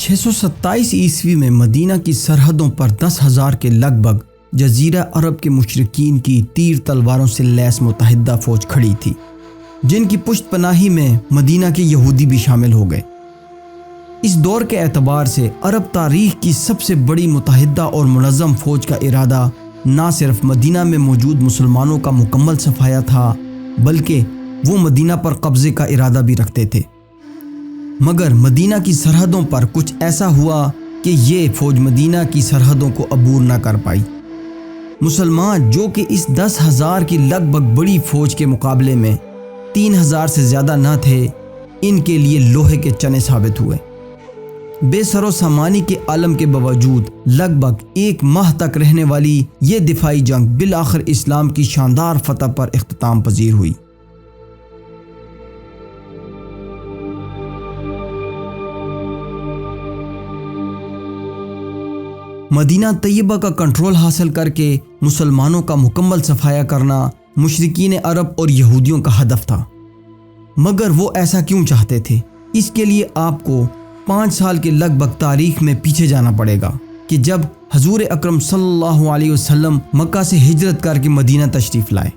627 عیسوی میں مدینہ کی سرحدوں پر 10,000 کے لگ بھگ جزیرہ عرب کے مشرکین کی تیر تلواروں سے لیس متحدہ فوج کھڑی تھی، جن کی پشت پناہی میں مدینہ کے یہودی بھی شامل ہو گئے۔ اس دور کے اعتبار سے عرب تاریخ کی سب سے بڑی متحدہ اور منظم فوج کا ارادہ نہ صرف مدینہ میں موجود مسلمانوں کا مکمل صفایا تھا، بلکہ وہ مدینہ پر قبضے کا ارادہ بھی رکھتے تھے۔ مگر مدینہ کی سرحدوں پر کچھ ایسا ہوا کہ یہ فوج مدینہ کی سرحدوں کو عبور نہ کر پائی۔ مسلمان جو کہ اس 10,000 کی لگ بھگ بڑی فوج کے مقابلے میں 3,000 سے زیادہ نہ تھے، ان کے لیے لوہے کے چنے ثابت ہوئے۔ بے سر و سامانی کے عالم کے باوجود لگ بھگ 1 ماہ تک رہنے والی یہ دفاعی جنگ بالآخر اسلام کی شاندار فتح پر اختتام پذیر ہوئی۔ مدینہ طیبہ کا کنٹرول حاصل کر کے مسلمانوں کا مکمل صفایا کرنا مشرکین عرب اور یہودیوں کا ہدف تھا۔ مگر وہ ایسا کیوں چاہتے تھے؟ اس کے لیے آپ کو 5 سال کے لگ بھگ تاریخ میں پیچھے جانا پڑے گا کہ جب حضور اکرم صلی اللہ علیہ وسلم مکہ سے ہجرت کر کے مدینہ تشریف لائے۔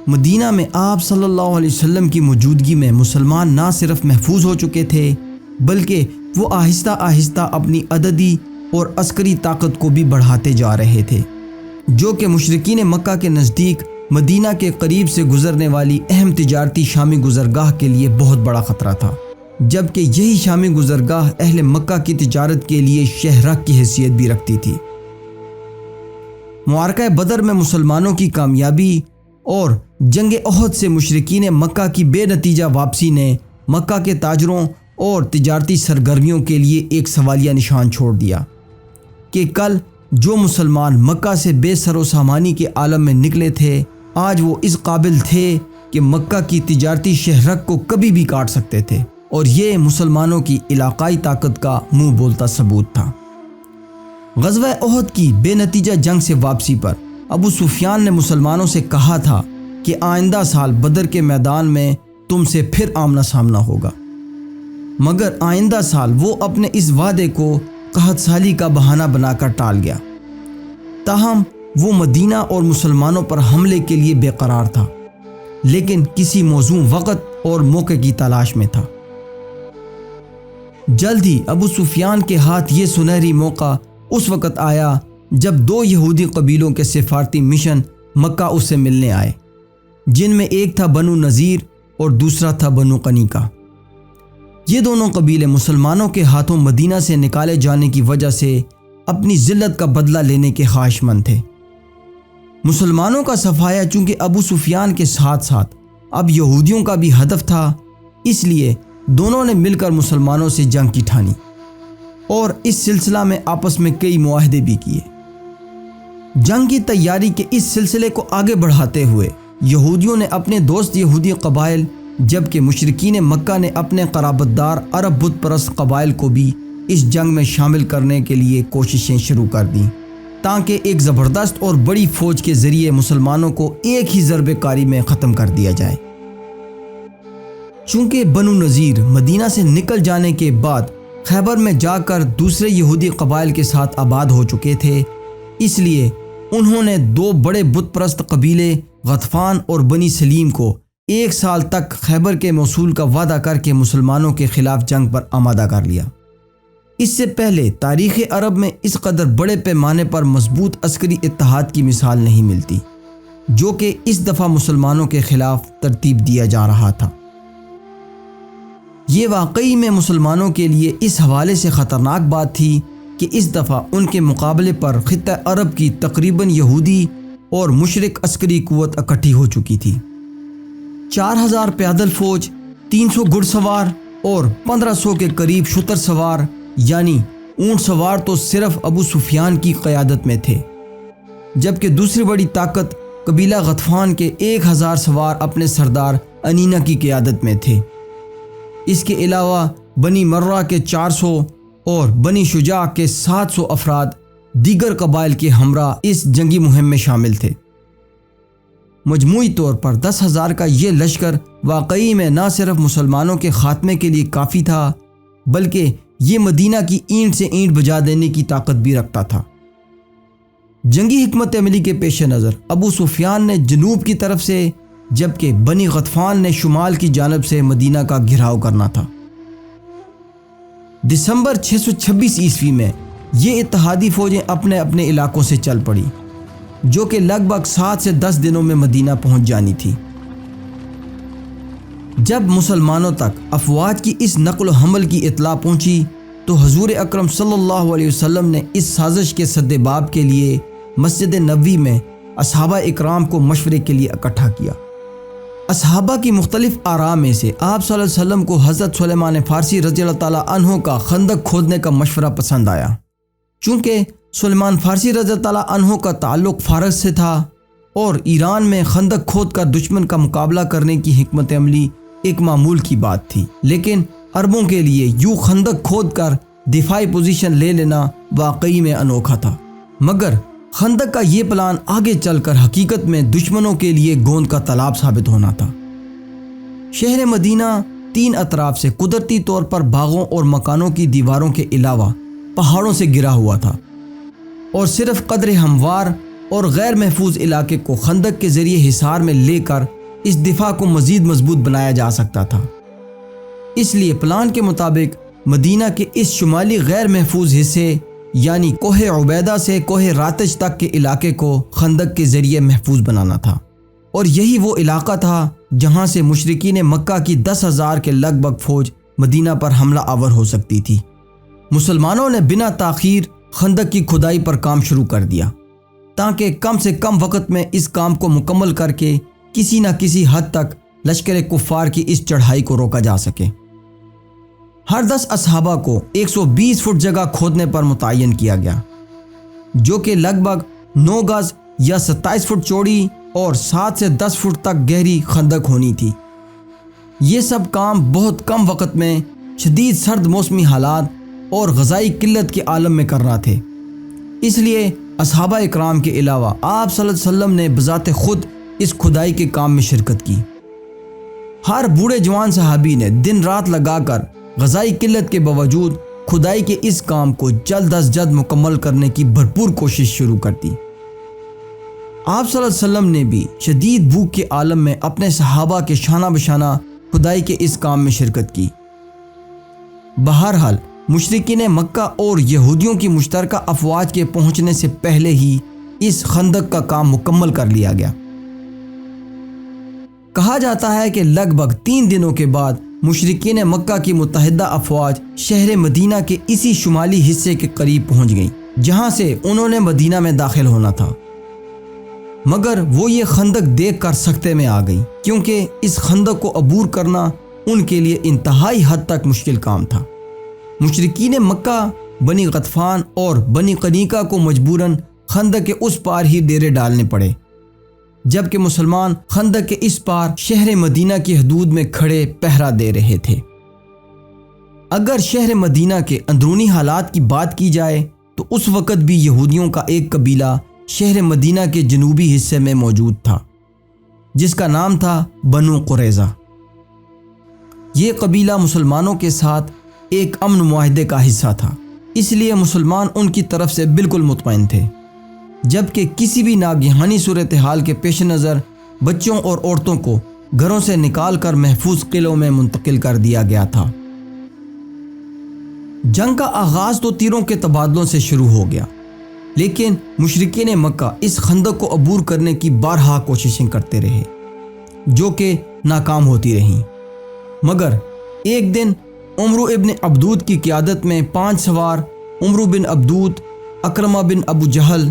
مدینہ میں آپ صلی اللہ علیہ وسلم کی موجودگی میں مسلمان نہ صرف محفوظ ہو چکے تھے، بلکہ وہ آہستہ آہستہ اپنی عددی اور عسکری طاقت کو بھی بڑھاتے جا رہے تھے، جو کہ مشرکین مکہ کے نزدیک مدینہ کے قریب سے گزرنے والی اہم تجارتی شامی گزرگاہ کے لیے بہت بڑا خطرہ تھا، جبکہ یہی شامی گزرگاہ اہل مکہ کی تجارت کے لیے شہرک کی حیثیت بھی رکھتی تھی۔ معرکہ بدر میں مسلمانوں کی کامیابی اور جنگ احد سے مشرکین مکہ کی بے نتیجہ واپسی نے مکہ کے تاجروں اور تجارتی سرگرمیوں کے لیے ایک سوالیہ نشان چھوڑ دیا کہ کل جو مسلمان مکہ سے بے سر و سامانی کے عالم میں نکلے تھے، آج وہ اس قابل تھے کہ مکہ کی تجارتی شہرک کو کبھی بھی کاٹ سکتے تھے، اور یہ مسلمانوں کی علاقائی طاقت کا منہ بولتا ثبوت تھا۔ غزوہ احد کی بے نتیجہ جنگ سے واپسی پر ابو سفیان نے مسلمانوں سے کہا تھا کہ آئندہ سال بدر کے میدان میں تم سے پھر آمنا سامنا ہوگا، مگر آئندہ سال وہ اپنے اس وعدے کو قحط سالی کا بہانہ بنا کر ٹال گیا۔ تاہم وہ مدینہ اور مسلمانوں پر حملے کے لیے بے قرار تھا، لیکن کسی موزوں وقت اور موقع کی تلاش میں تھا۔ جلد ہی ابو سفیان کے ہاتھ یہ سنہری موقع اس وقت آیا جب 2 یہودی قبیلوں کے سفارتی مشن مکہ اس سے ملنے آئے، جن میں ایک تھا بنو نذیر اور دوسرا تھا بنو قنیقہ۔ یہ دونوں قبیلے مسلمانوں کے ہاتھوں مدینہ سے نکالے جانے کی وجہ سے اپنی ذلت کا بدلہ لینے کے خواہش مند تھے۔ مسلمانوں کا صفایا چونکہ ابو سفیان کے ساتھ ساتھ اب یہودیوں کا بھی ہدف تھا، اس لیے دونوں نے مل کر مسلمانوں سے جنگ کی ٹھانی اور اس سلسلہ میں آپس میں کئی معاہدے بھی کیے۔ جنگ کی تیاری کے اس سلسلے کو آگے بڑھاتے ہوئے یہودیوں نے اپنے دوست یہودی قبائل، جبکہ مشرکین مکہ نے اپنے قرابت دار عرب بت پرست قبائل کو بھی اس جنگ میں شامل کرنے کے لیے کوششیں شروع کر دیں، تاکہ ایک زبردست اور بڑی فوج کے ذریعے مسلمانوں کو ایک ہی ضربے کاری میں ختم کر دیا جائے۔ چونکہ بنو نذیر مدینہ سے نکل جانے کے بعد خیبر میں جا کر دوسرے یہودی قبائل کے ساتھ آباد ہو چکے تھے، اس لیے انہوں نے 2 بڑے بت پرست قبیلے غطفان اور بنی سلیم کو 1 سال تک خیبر کے موصول کا وعدہ کر کے مسلمانوں کے خلاف جنگ پر آمادہ کر لیا۔ اس سے پہلے تاریخ عرب میں اس قدر بڑے پیمانے پر مضبوط عسکری اتحاد کی مثال نہیں ملتی، جو کہ اس دفعہ مسلمانوں کے خلاف ترتیب دیا جا رہا تھا۔ یہ واقعی میں مسلمانوں کے لیے اس حوالے سے خطرناک بات تھی کہ اس دفعہ ان کے مقابلے پر خطہ عرب کی تقریباً یہودی اور مشرک عسکری قوت اکٹھی ہو چکی تھی۔ 4,000 پیدل فوج، 300 گھڑ سوار اور 1,500 کے قریب شتر سوار یعنی اونٹ سوار تو صرف ابو سفیان کی قیادت میں تھے، جبکہ دوسری بڑی طاقت قبیلہ غطفان کے 1,000 سوار اپنے سردار انینہ کی قیادت میں تھے۔ اس کے علاوہ بنی مرہ کے 400 اور بنی شجاع کے 700 افراد دیگر قبائل کے ہمراہ اس جنگی مہم میں شامل تھے۔ مجموعی طور پر 10,000 کا یہ لشکر واقعی میں نہ صرف مسلمانوں کے خاتمے کے لیے کافی تھا، بلکہ یہ مدینہ کی اینٹ سے اینٹ بجا دینے کی طاقت بھی رکھتا تھا۔ جنگی حکمت عملی کے پیش نظر ابو سفیان نے جنوب کی طرف سے جبکہ بنی غطفان نے شمال کی جانب سے مدینہ کا گھیراؤ کرنا تھا۔ دسمبر 626 عیسوی میں یہ اتحادی فوجیں اپنے اپنے علاقوں سے چل پڑی، جو کہ لگ بھگ 7 سے 10 دنوں میں مدینہ پہنچ جانی تھی۔ جب مسلمانوں تک افواج کی اس نقل و حمل کی اطلاع پہنچی تو حضور اکرم صلی اللہ علیہ وسلم نے اس سازش کے سدباب کے لیے مسجد نبوی میں اصحابہ اکرام کو مشورے کے لیے اکٹھا کیا۔ اصحابہ کی مختلف آراء میں سے آپ صلی اللہ علیہ وسلم کو حضرت سلیمان فارسی رضی اللہ تعالیٰ عنہ کا خندق کھودنے کا مشورہ پسند آیا۔ چونکہ سلیمان فارسی رضی اللہ تعالیٰ عنہ کا تعلق فارس سے تھا اور ایران میں خندق کھود کر دشمن کا مقابلہ کرنے کی حکمت عملی ایک معمول کی بات تھی، لیکن عربوں کے لیے یوں خندق کھود کر دفاعی پوزیشن لے لینا واقعی میں انوکھا تھا۔ مگر خندق کا یہ پلان آگے چل کر حقیقت میں دشمنوں کے لیے گوند کا تالاب ثابت ہونا تھا۔ شہر مدینہ 3 اطراف سے قدرتی طور پر باغوں اور مکانوں کی دیواروں کے علاوہ پہاڑوں سے گھرا ہوا تھا، اور صرف قدر ہموار اور غیر محفوظ علاقے کو خندق کے ذریعے حصار میں لے کر اس دفاع کو مزید مضبوط بنایا جا سکتا تھا۔ اس لیے پلان کے مطابق مدینہ کے اس شمالی غیر محفوظ حصے یعنی کوہ عبیدہ سے کوہ راتج تک کے علاقے کو خندق کے ذریعے محفوظ بنانا تھا، اور یہی وہ علاقہ تھا جہاں سے مشرکین مکہ کی 10,000 کے لگ بھگ فوج مدینہ پر حملہ آور ہو سکتی تھی۔ مسلمانوں نے بنا تاخیر خندق کی کھدائی پر کام شروع کر دیا تاکہ کم سے کم وقت میں اس کام کو مکمل کر کے کسی نہ کسی حد تک لشکر کفار کی اس چڑھائی کو روکا جا سکے۔ ہر 10 اصحابہ کو 120 فٹ جگہ کھودنے پر متعین کیا گیا، جو کہ لگ بھگ 9 گز یا 27 فٹ چوڑی اور 7 سے 10 فٹ تک گہری خندق ہونی تھی۔ یہ سب کام بہت کم وقت میں شدید سرد موسمی حالات اور غذائی قلت کے عالم میں کرنا تھے، اس لیے اصحابہ اکرام کے علاوہ آپ صلی اللہ علیہ وسلم نے بذات خود اس کھدائی کے کام میں شرکت کی۔ ہر بوڑھے جوان صحابی نے دن رات لگا کر غذائی قلت کے باوجود کھدائی کے اس کام کو جلد از جلد مکمل کرنے کی بھرپور کوشش شروع کر دی۔ آپ صلی اللہ علیہ وسلم نے بھی شدید بھوک کے عالم میں اپنے صحابہ کے شانہ بشانہ کھدائی کے اس کام میں شرکت کی۔ بہرحال مشرکین مکہ اور یہودیوں کی مشترکہ افواج کے پہنچنے سے پہلے ہی اس خندق کا کام مکمل کر لیا گیا۔ کہا جاتا ہے کہ لگ بھگ 3 دنوں کے بعد مشرکین مکہ کی متحدہ افواج شہر مدینہ کے اسی شمالی حصے کے قریب پہنچ گئیں جہاں سے انہوں نے مدینہ میں داخل ہونا تھا، مگر وہ یہ خندق دیکھ کر سکتے میں آ گئی کیونکہ اس خندق کو عبور کرنا ان کے لیے انتہائی حد تک مشکل کام تھا۔ مشرکین مکہ بنی غطفان اور بنی قنیقہ کو مجبوراً خندق کے اس پار ہی ڈیرے ڈالنے پڑے، جبکہ مسلمان خندق کے اس پار شہر مدینہ کی حدود میں کھڑے پہرا دے رہے تھے۔ اگر شہر مدینہ کے اندرونی حالات کی بات کی جائے تو اس وقت بھی یہودیوں کا ایک قبیلہ شہر مدینہ کے جنوبی حصے میں موجود تھا جس کا نام تھا بنو قریظہ۔ یہ قبیلہ مسلمانوں کے ساتھ ایک امن معاہدے کا حصہ تھا، اس لیے مسلمان ان کی طرف سے بالکل مطمئن تھے، جبکہ کسی بھی ناگہانی صورتحال کے پیش نظر بچوں اور عورتوں کو گھروں سے نکال کر محفوظ قلعوں میں منتقل کر دیا گیا تھا۔ جنگ کا آغاز تو تیروں کے تبادلوں سے شروع ہو گیا، لیکن مشرکین مکہ اس خندق کو عبور کرنے کی بارہا کوششیں کرتے رہے جو کہ ناکام ہوتی رہیں، مگر ایک دن عمرو ابن عبدود کی قیادت میں 5 سوار عمرو بن عبدود، اکرمہ بن ابو جہل،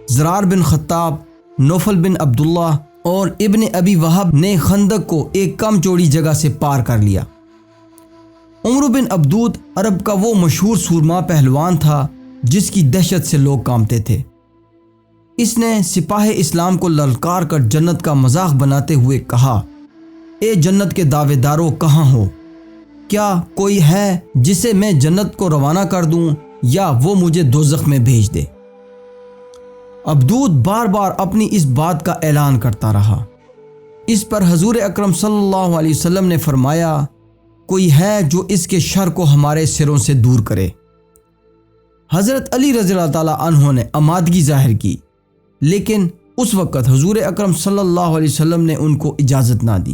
زرار بن خطاب، نوفل بن عبداللہ اور ابن ابی وہب نے خندق کو ایک کم چوڑی جگہ سے پار کر لیا۔ عمرو بن عبدود عرب کا وہ مشہور سورما پہلوان تھا جس کی دہشت سے لوگ کانپتے تھے۔ اس نے سپاہ اسلام کو للکار کر جنت کا مذاق بناتے ہوئے کہا، اے جنت کے دعوے داروں کہاں ہو؟ کیا کوئی ہے جسے میں جنت کو روانہ کر دوں یا وہ مجھے دوزخ میں بھیج دے؟ عبدود بار بار اپنی اس بات کا اعلان کرتا رہا۔ اس پر حضور اکرم صلی اللہ علیہ وسلم نے فرمایا، کوئی ہے جو اس کے شر کو ہمارے سروں سے دور کرے۔ حضرت علی رضی اللہ تعالیٰ عنہ نے آمادگی ظاہر کی، لیکن اس وقت حضور اکرم صلی اللہ علیہ وسلم نے ان کو اجازت نہ دی۔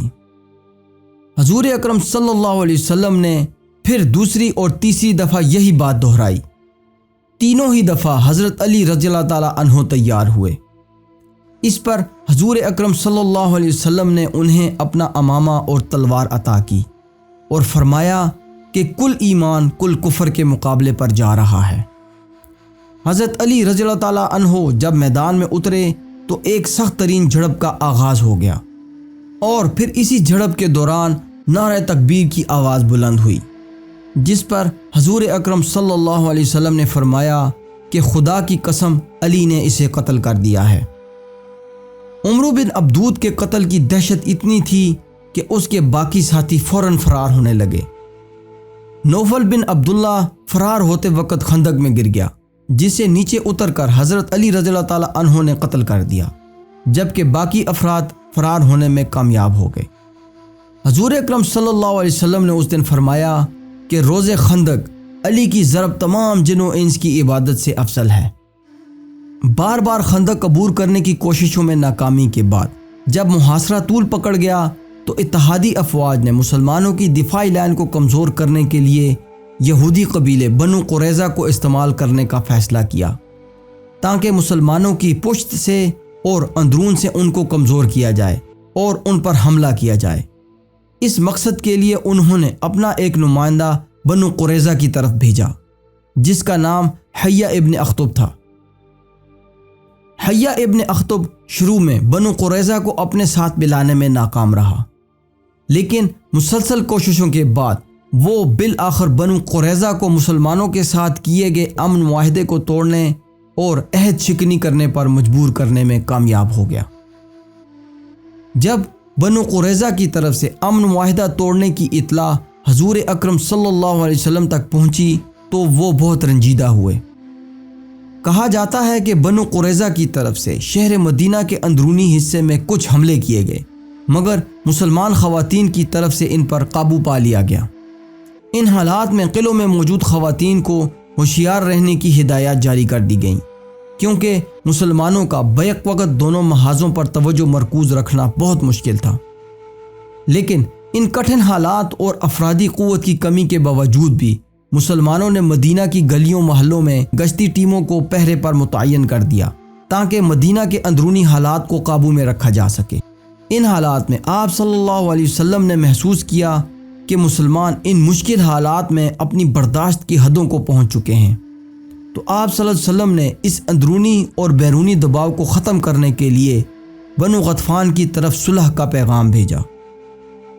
حضور اکرم صلی اللہ علیہ وسلم نے پھر دوسری اور تیسری دفعہ یہی بات دہرائی۔ تینوں ہی دفعہ حضرت علی رضی اللہ تعالیٰ عنہ تیار ہوئے۔ اس پر حضور اکرم صلی اللہ علیہ وسلم نے انہیں اپنا امامہ اور تلوار عطا کی اور فرمایا کہ کل ایمان کل کفر کے مقابلے پر جا رہا ہے۔ حضرت علی رضی اللہ تعالیٰ عنہ جب میدان میں اترے تو ایک سخت ترین جھڑپ کا آغاز ہو گیا، اور پھر اسی جھڑپ کے دوران نعرہ تکبیر کی آواز بلند ہوئی، جس پر حضور اکرم صلی اللہ علیہ وسلم نے فرمایا کہ خدا کی قسم علی نے اسے قتل کر دیا ہے۔ عمرو بن عبدود کے قتل کی دہشت اتنی تھی کہ اس کے باقی ساتھی فوراً فرار ہونے لگے۔ نوفل بن عبداللہ فرار ہوتے وقت خندق میں گر گیا، جسے نیچے اتر کر حضرت علی رضی اللہ تعالیٰ عنہ نے قتل کر دیا، جبکہ باقی افراد فرار ہونے میں کامیاب ہو گئے۔ حضور اکرم صلی اللہ علیہ وسلم نے اس دن فرمایا کہ روز خندق علی کی ضرب تمام جن و انس کی عبادت سے افضل ہے۔ بار بار خندق عبور کرنے کی کوششوں میں ناکامی کے بعد جب محاصرہ طول پکڑ گیا تو اتحادی افواج نے مسلمانوں کی دفاعی لائن کو کمزور کرنے کے لیے یہودی قبیلے بنو قریظہ کو استعمال کرنے کا فیصلہ کیا، تاکہ مسلمانوں کی پشت سے اور اندرون سے ان کو کمزور کیا جائے اور ان پر حملہ کیا جائے۔ اس مقصد کے لیے انہوں نے اپنا ایک نمائندہ بنو قریظہ کی طرف بھیجا، جس کا نام حیہ ابن اخطب تھا۔ حیہ ابن اخطب شروع میں بنو قریظہ کو اپنے ساتھ ملانے میں ناکام رہا، لیکن مسلسل کوششوں کے بعد وہ بالآخر بنو قریظہ کو مسلمانوں کے ساتھ کیے گئے امن معاہدے کو توڑنے اور عہد شکنی کرنے پر مجبور کرنے میں کامیاب ہو گیا۔ جب بنو قریظہ کی طرف سے امن معاہدہ توڑنے کی اطلاع حضور اکرم صلی اللہ علیہ وسلم تک پہنچی تو وہ بہت رنجیدہ ہوئے۔ کہا جاتا ہے کہ بنو قریظہ کی طرف سے شہر مدینہ کے اندرونی حصے میں کچھ حملے کیے گئے، مگر مسلمان خواتین کی طرف سے ان پر قابو پا لیا گیا۔ ان حالات میں قلعوں میں موجود خواتین کو ہوشیار رہنے کی ہدایات جاری کر دی گئیں، کیونکہ مسلمانوں کا بیک وقت دونوں محاذوں پر توجہ مرکوز رکھنا بہت مشکل تھا۔ لیکن ان کٹھن حالات اور افرادی قوت کی کمی کے باوجود بھی مسلمانوں نے مدینہ کی گلیوں محلوں میں گشتی ٹیموں کو پہرے پر متعین کر دیا، تاکہ مدینہ کے اندرونی حالات کو قابو میں رکھا جا سکے۔ ان حالات میں آپ صلی اللہ علیہ وسلم نے محسوس کیا کہ مسلمان ان مشکل حالات میں اپنی برداشت کی حدوں کو پہنچ چکے ہیں، تو آپ صلی اللہ علیہ وسلم نے اس اندرونی اور بیرونی دباؤ کو ختم کرنے کے لیے بنو غطفان کی طرف صلح کا پیغام بھیجا۔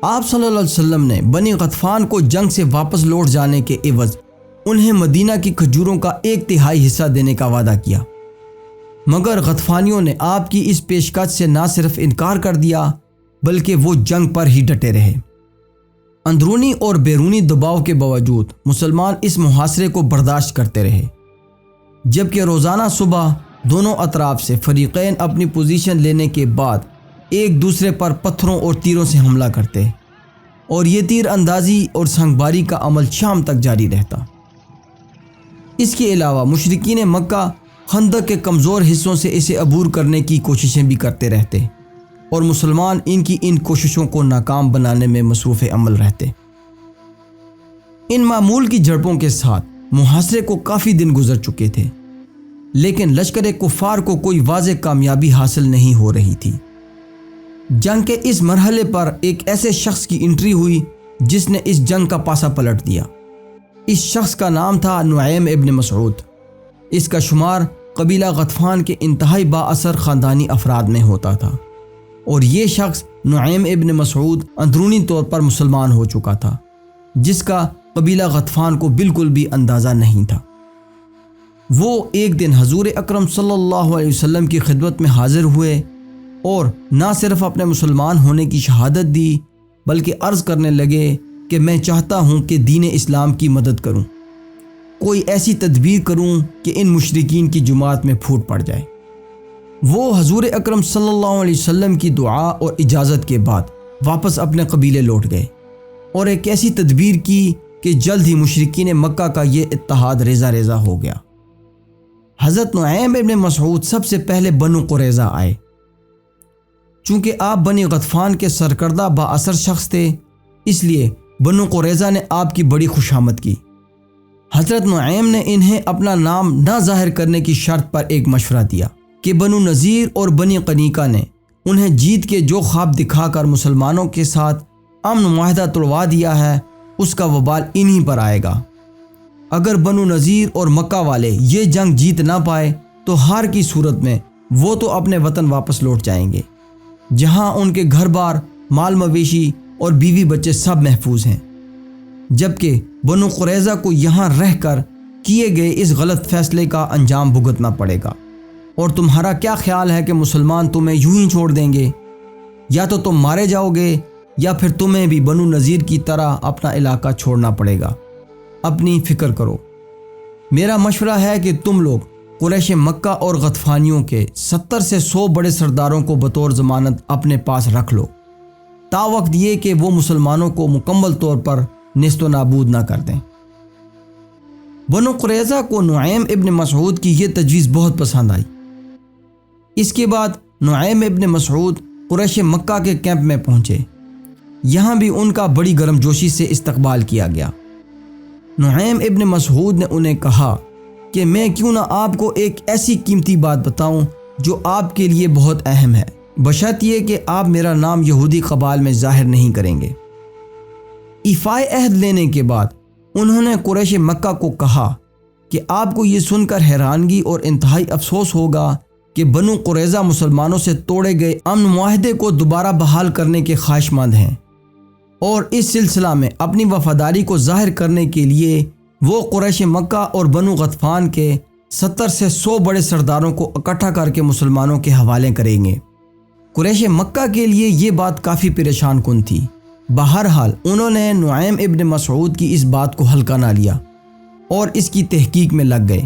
آپ صلی اللہ علیہ وسلم نے بنی غطفان کو جنگ سے واپس لوٹ جانے کے عوض انہیں مدینہ کی کھجوروں کا 1/3 حصہ دینے کا وعدہ کیا، مگر غطفانیوں نے آپ کی اس پیشکش سے نہ صرف انکار کر دیا بلکہ وہ جنگ پر ہی ڈٹے رہے۔ اندرونی اور بیرونی دباؤ کے باوجود مسلمان اس محاصرے کو برداشت کرتے رہے، جبکہ روزانہ صبح دونوں اطراف سے فریقین اپنی پوزیشن لینے کے بعد ایک دوسرے پر پتھروں اور تیروں سے حملہ کرتے، اور یہ تیر اندازی اور سنگباری کا عمل شام تک جاری رہتا۔ اس کے علاوہ مشرکین مکہ خندق کے کمزور حصوں سے اسے عبور کرنے کی کوششیں بھی کرتے رہتے، اور مسلمان ان کوششوں کو ناکام بنانے میں مصروف عمل رہتے۔ ان معمول کی جھڑپوں کے ساتھ محاصرے کو کافی دن گزر چکے تھے، لیکن لشکر کفار کو کوئی واضح کامیابی حاصل نہیں ہو رہی تھی۔ جنگ کے اس مرحلے پر ایک ایسے شخص کی انٹری ہوئی جس نے اس جنگ کا پاسا پلٹ دیا۔ اس شخص کا نام تھا نعیم ابن مسعود۔ اس کا شمار قبیلہ غطفان کے انتہائی با اثر خاندانی افراد میں ہوتا تھا، اور یہ شخص نعیم ابن مسعود اندرونی طور پر مسلمان ہو چکا تھا، جس کا قبیلہ غطفان کو بالکل بھی اندازہ نہیں تھا۔ وہ ایک دن حضور اکرم صلی اللہ علیہ وسلم کی خدمت میں حاضر ہوئے اور نہ صرف اپنے مسلمان ہونے کی شہادت دی بلکہ عرض کرنے لگے کہ میں چاہتا ہوں کہ دین اسلام کی مدد کروں، کوئی ایسی تدبیر کروں کہ ان مشرکین کی جماعت میں پھوٹ پڑ جائے۔ وہ حضور اکرم صلی اللہ علیہ وسلم کی دعا اور اجازت کے بعد واپس اپنے قبیلے لوٹ گئے، اور ایک ایسی تدبیر کی کہ جلد ہی مشرکین مکہ کا یہ اتحاد ریزہ ریزہ ہو گیا۔ حضرت نعیم ابن مسعود سب سے پہلے بنو قریظہ آئے۔ چونکہ آپ بنی غطفان کے سرکردہ با اثر شخص تھے، اس لیے بنو قریظہ نے آپ کی بڑی خوشامد کی۔ حضرت نعیم نے انہیں اپنا نام نہ ظاہر کرنے کی شرط پر ایک مشورہ دیا کہ بنو نذیر اور بنی قنیقہ نے انہیں جیت کے جو خواب دکھا کر مسلمانوں کے ساتھ امن معاہدہ توڑوا دیا ہے، اس کا وبال انہی پر آئے گا۔ اگر بنو نذیر اور مکہ والے یہ جنگ جیت نہ پائے تو ہار کی صورت میں وہ تو اپنے وطن واپس لوٹ جائیں گے، جہاں ان کے گھر بار، مال مویشی اور بیوی بچے سب محفوظ ہیں، جبکہ بنو قریظہ کو یہاں رہ کر کیے گئے اس غلط فیصلے کا انجام بھگتنا پڑے گا۔ اور تمہارا کیا خیال ہے کہ مسلمان تمہیں یوں ہی چھوڑ دیں گے؟ یا تو تم مارے جاؤ گے یا پھر تمہیں بھی بنو نذیر کی طرح اپنا علاقہ چھوڑنا پڑے گا۔ اپنی فکر کرو۔ میرا مشورہ ہے کہ تم لوگ قریش مکہ اور غطفانیوں کے 70 سے 100 بڑے سرداروں کو بطور ضمانت اپنے پاس رکھ لو، تا وقت یہ کہ وہ مسلمانوں کو مکمل طور پر نیست و نابود نہ کر دیں۔ بنو قریظہ کو نعیم ابن مسعود کی یہ تجویز بہت پسند آئی۔ اس کے بعد نعیم ابن مسعود قریش مکہ کے کیمپ میں پہنچے۔ یہاں بھی ان کا بڑی گرم جوشی سے استقبال کیا گیا۔ نعیم ابن مسعود نے انہیں کہا کہ میں کیوں نہ آپ کو ایک ایسی قیمتی بات بتاؤں جو آپ کے لیے بہت اہم ہے، بشرط یہ کہ آپ میرا نام یہودی قبائل میں ظاہر نہیں کریں گے۔ ایفائے عہد لینے کے بعد انہوں نے قریش مکہ کو کہا کہ آپ کو یہ سن کر حیرانگی اور انتہائی افسوس ہوگا کہ بنو قریظہ مسلمانوں سے توڑے گئے امن معاہدے کو دوبارہ بحال کرنے کے خواہش مند ہیں، اور اس سلسلہ میں اپنی وفاداری کو ظاہر کرنے کے لیے وہ قریش مکہ اور بنو غطفان کے 70 سے 100 بڑے سرداروں کو اکٹھا کر کے مسلمانوں کے حوالے کریں گے۔ قریش مکہ کے لیے یہ بات کافی پریشان کن تھی۔ بہرحال انہوں نے نعیم ابن مسعود کی اس بات کو ہلکا نہ لیا اور اس کی تحقیق میں لگ گئے۔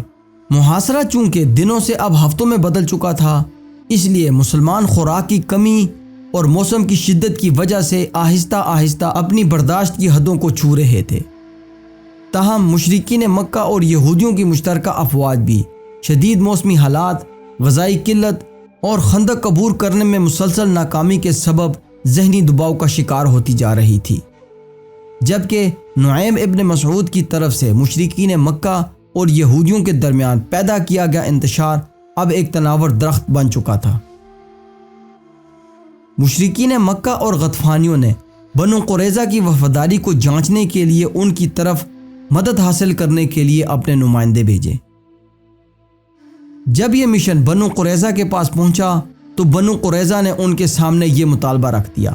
محاصرہ چونکہ دنوں سے اب ہفتوں میں بدل چکا تھا، اس لیے مسلمان خوراک کی کمی اور موسم کی شدت کی وجہ سے آہستہ آہستہ اپنی برداشت کی حدوں کو چھو رہے تھے۔ تاہم مشرکین مکہ اور یہودیوں کی مشترکہ افواج بھی شدید موسمی حالات، غذائی قلت اور خندق عبور کرنے میں مسلسل ناکامی کے سبب ذہنی دباؤ کا شکار ہوتی جا رہی تھی، جبکہ نعیم ابن مسعود کی طرف سے مشرکین مکہ اور یہودیوں کے درمیان پیدا کیا گیا انتشار اب ایک تناور درخت بن چکا تھا۔ مشرکین مکہ اور غطفانیوں نے بنو قریظہ کی وفاداری کو جانچنے کے لیے ان کی طرف مدد حاصل کرنے کے لیے اپنے نمائندے بھیجے۔ جب یہ مشن بنو قریظہ کے پاس پہنچا تو بنو قریظہ نے ان کے سامنے یہ مطالبہ رکھ دیا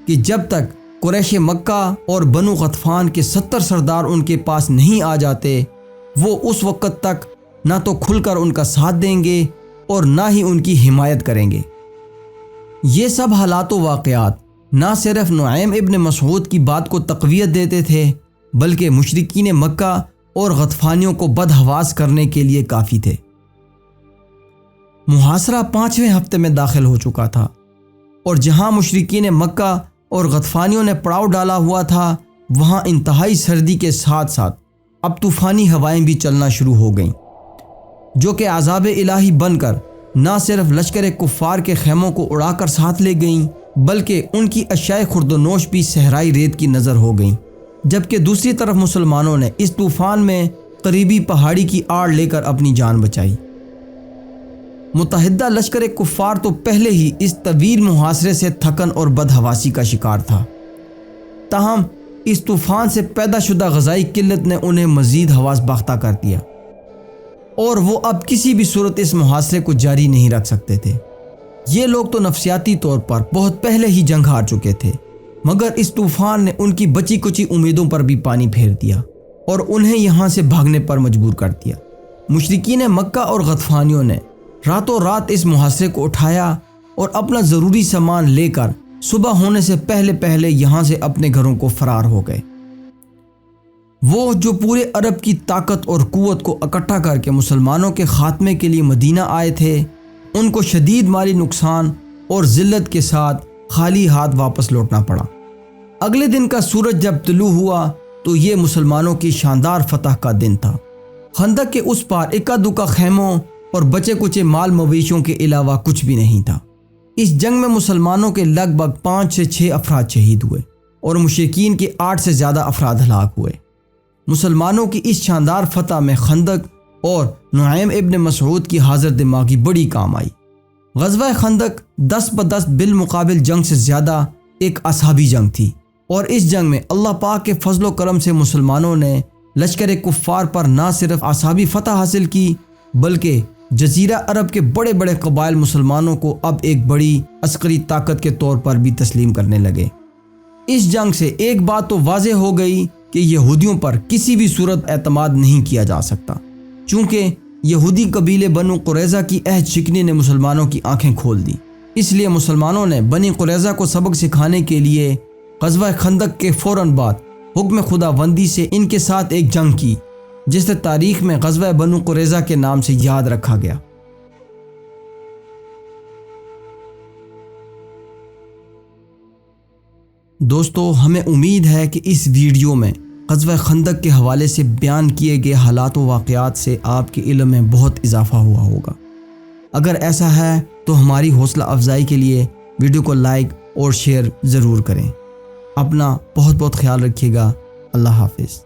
کہ جب تک قریش مکہ اور بنو غطفان کے 70 سردار ان کے پاس نہیں آ جاتے، وہ اس وقت تک نہ تو کھل کر ان کا ساتھ دیں گے اور نہ ہی ان کی حمایت کریں گے۔ یہ سب حالات و واقعات نہ صرف نعیم ابن مسعود کی بات کو تقویت دیتے تھے، بلکہ مشرکین مکہ اور غطفانیوں کو بدحواس کرنے کے لیے کافی تھے۔ محاصرہ 5ویں ہفتے میں داخل ہو چکا تھا، اور جہاں مشرکین مکہ اور غطفانیوں نے پڑاؤ ڈالا ہوا تھا، وہاں انتہائی سردی کے ساتھ ساتھ اب طوفانی ہوائیں بھی چلنا شروع ہو گئیں، جو کہ عذاب الہی بن کر نہ صرف لشکر کفار کے خیموں کو اڑا کر ساتھ لے گئیں، بلکہ ان کی اشیاء خرد و نوش بھی صحرائی ریت کی نظر ہو گئیں، جبکہ دوسری طرف مسلمانوں نے اس طوفان میں قریبی پہاڑی کی آڑ لے کر اپنی جان بچائی۔ متحدہ لشکر کفار تو پہلے ہی اس طویل محاصرے سے تھکن اور بدحواسی کا شکار تھا، تاہم اس طوفان سے پیدا شدہ غذائی قلت نے انہیں مزید حواس باختہ کر دیا، اور وہ اب کسی بھی صورت اس محاصرے کو جاری نہیں رکھ سکتے تھے۔ یہ لوگ تو نفسیاتی طور پر بہت پہلے ہی جنگ ہار چکے تھے، مگر اس طوفان نے ان کی بچی کچی امیدوں پر بھی پانی پھیر دیا اور انہیں یہاں سے بھاگنے پر مجبور کر دیا۔ مشرکین مکہ اور غطفانیوں نے راتوں رات اس محاصرے کو اٹھایا اور اپنا ضروری سامان لے کر صبح ہونے سے پہلے پہلے یہاں سے اپنے گھروں کو فرار ہو گئے۔ وہ جو پورے عرب کی طاقت اور قوت کو اکٹھا کر کے مسلمانوں کے خاتمے کے لیے مدینہ آئے تھے، ان کو شدید مالی نقصان اور ذلت کے ساتھ خالی ہاتھ واپس لوٹنا پڑا۔ اگلے دن کا سورج جب طلوع ہوا تو یہ مسلمانوں کی شاندار فتح کا دن تھا۔ خندق کے اس پار اکا دکا خیموں اور بچے کچے مال مویشیوں کے علاوہ کچھ بھی نہیں تھا۔ اس جنگ میں مسلمانوں کے لگ بھگ 5 سے 6 افراد شہید ہوئے اور مشرکین کے 8 سے زیادہ افراد ہلاک ہوئے۔ مسلمانوں کی اس شاندار فتح میں خندق اور نعیم ابن مسعود کی حاضر دماغی بڑی کام آئی۔ غزوہ خندق 10 بالمقابل جنگ سے زیادہ ایک اصحابی جنگ تھی، اور اس جنگ میں اللہ پاک کے فضل و کرم سے مسلمانوں نے لشکر کفار پر نہ صرف اصحابی فتح حاصل کی بلکہ جزیرہ عرب کے بڑے بڑے قبائل مسلمانوں کو اب ایک بڑی عسکری طاقت کے طور پر بھی تسلیم کرنے لگے۔ اس جنگ سے ایک بات تو واضح ہو گئی کہ یہودیوں پر کسی بھی صورت اعتماد نہیں کیا جا سکتا، چونکہ یہودی قبیلے بنو قریظہ کی عہد شکنی نے مسلمانوں کی آنکھیں کھول دی۔ اس لیے مسلمانوں نے بنی قریظہ کو سبق سکھانے کے لیے غزوہ خندق کے فوراً بعد حکم خداوندی سے ان کے ساتھ ایک جنگ کی، جسے تاریخ میں غزوہ بنو قریظہ کے نام سے یاد رکھا گیا۔ دوستو، ہمیں امید ہے کہ اس ویڈیو میں غزوہ خندق کے حوالے سے بیان کیے گئے حالات و واقعات سے آپ کے علم میں بہت اضافہ ہوا ہوگا۔ اگر ایسا ہے تو ہماری حوصلہ افزائی کے لیے ویڈیو کو لائک اور شیئر ضرور کریں۔ اپنا بہت خیال رکھیے گا۔ اللہ حافظ۔